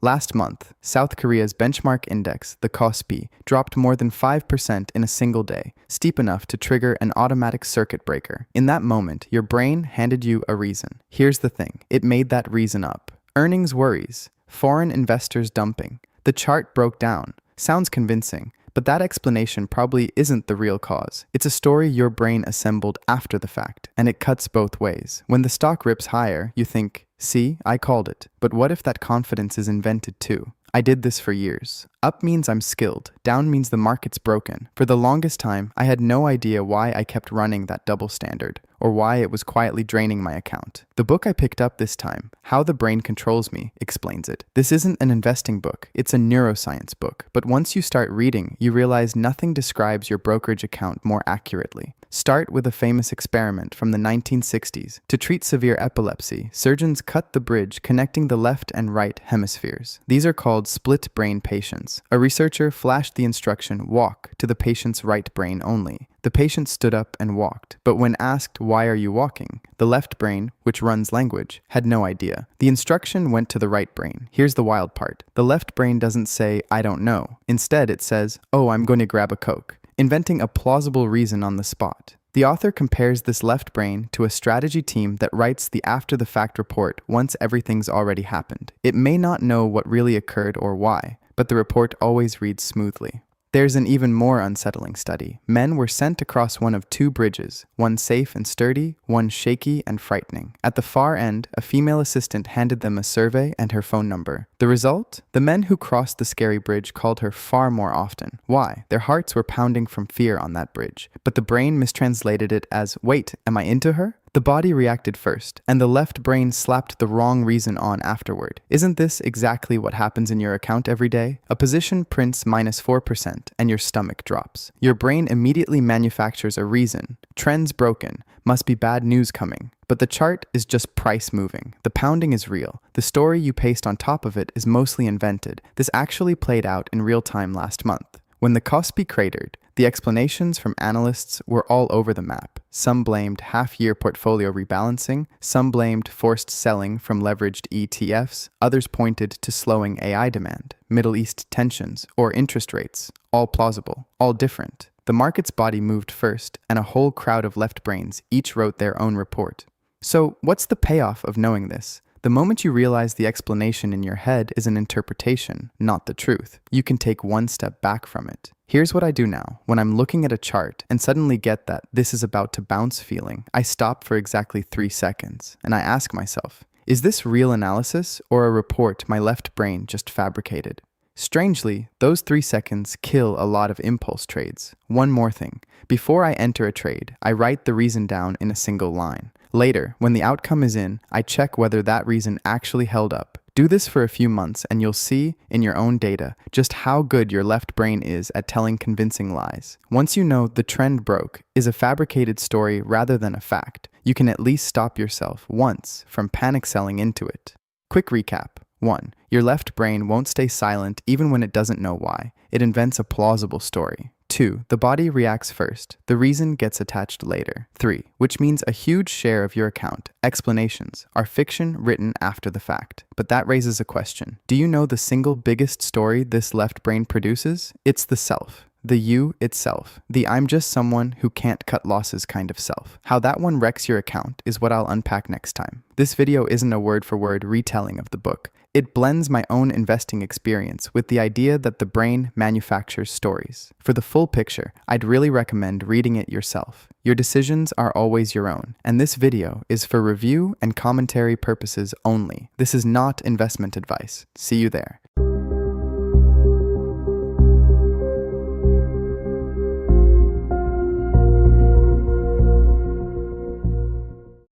Last month, South Korea's benchmark index, the KOSPI, dropped more than 5% in a single day, steep enough to trigger an automatic circuit breaker. In that moment, your brain handed you a reason. Here's the thing, it made that reason up. Earnings worries, foreign investors dumping. The chart broke down. Sounds convincing, but that explanation probably isn't the real cause. It's a story your brain assembled after the fact, and it cuts both ways. When the stock rips higher, you think, see, I called it. But what if that confidence is invented too? I did this for years. Up means I'm skilled. Down means the market's broken. For the longest time, I had no idea why I kept running that double standard, or why it was quietly draining my account. The book I picked up this time, How the Brain Controls Me, explains it. This isn't an investing book, it's a neuroscience book. But once you start reading, you realize nothing describes your brokerage account more accurately. Start with a famous experiment from the 1960s. To treat severe epilepsy, surgeons cut the bridge connecting the left and right hemispheres. These are called split brain patients. A researcher flashed the instruction, walk, to the patient's right brain only. The patient stood up and walked, but when asked, why are you walking? The left brain, which runs language, had no idea. The instruction went to the right brain. Here's the wild part. The left brain doesn't say, I don't know. Instead, it says, oh, I'm going to grab a Coke, inventing a plausible reason on the spot. The author compares this left brain to a strategy team that writes the after-the-fact report once everything's already happened. It may not know what really occurred or why, but the report always reads smoothly. There's an even more unsettling study. Men were sent across one of two bridges, one safe and sturdy, one shaky and frightening. At the far end, a female assistant handed them a survey and her phone number. The result? The men who crossed the scary bridge called her far more often. Why? Their hearts were pounding from fear on that bridge. But the brain mistranslated it as, wait, am I into her? The body reacted first, and the left brain slapped the wrong reason on afterward. Isn't this exactly what happens in your account every day? A position prints -4%, and your stomach drops. Your brain immediately manufactures a reason. Trends broken. Must be bad news coming. But the chart is just price moving. The pounding is real. The story you paste on top of it is mostly invented. This actually played out in real time last month. When the KOSPI cratered, the explanations from analysts were all over the map. Some blamed half-year portfolio rebalancing, some blamed forced selling from leveraged ETFs, others pointed to slowing AI demand, Middle East tensions, or interest rates. All plausible, all different. The market's body moved first, and a whole crowd of left brains each wrote their own report. So, what's the payoff of knowing this? The moment you realize the explanation in your head is an interpretation, not the truth, you can take one step back from it. Here's what I do now. When I'm looking at a chart and suddenly get that this is about to bounce feeling, I stop for exactly 3 seconds and I ask myself, is this real analysis or a report my left brain just fabricated? Strangely, those 3 seconds kill a lot of impulse trades. One more thing. Before I enter a trade, I write the reason down in a single line. Later, when the outcome is in, I check whether that reason actually held up. Do this for a few months and you'll see, in your own data, just how good your left brain is at telling convincing lies. Once you know the trend broke is a fabricated story rather than a fact, you can at least stop yourself once from panic selling into it. Quick recap. 1. Your left brain won't stay silent even when it doesn't know why. It invents a plausible story. 2. The body reacts first. The reason gets attached later. 3. Which means a huge share of your account, explanations, are fiction written after the fact. But that raises a question. Do you know the single biggest story this left brain produces? It's the self. The you itself. The I'm just someone who can't cut losses kind of self. How that one wrecks your account is what I'll unpack next time. This video isn't a word-for-word retelling of the book. It blends my own investing experience with the idea that the brain manufactures stories. For the full picture, I'd really recommend reading it yourself. Your decisions are always your own, and this video is for review and commentary purposes only. This is not investment advice. See you there.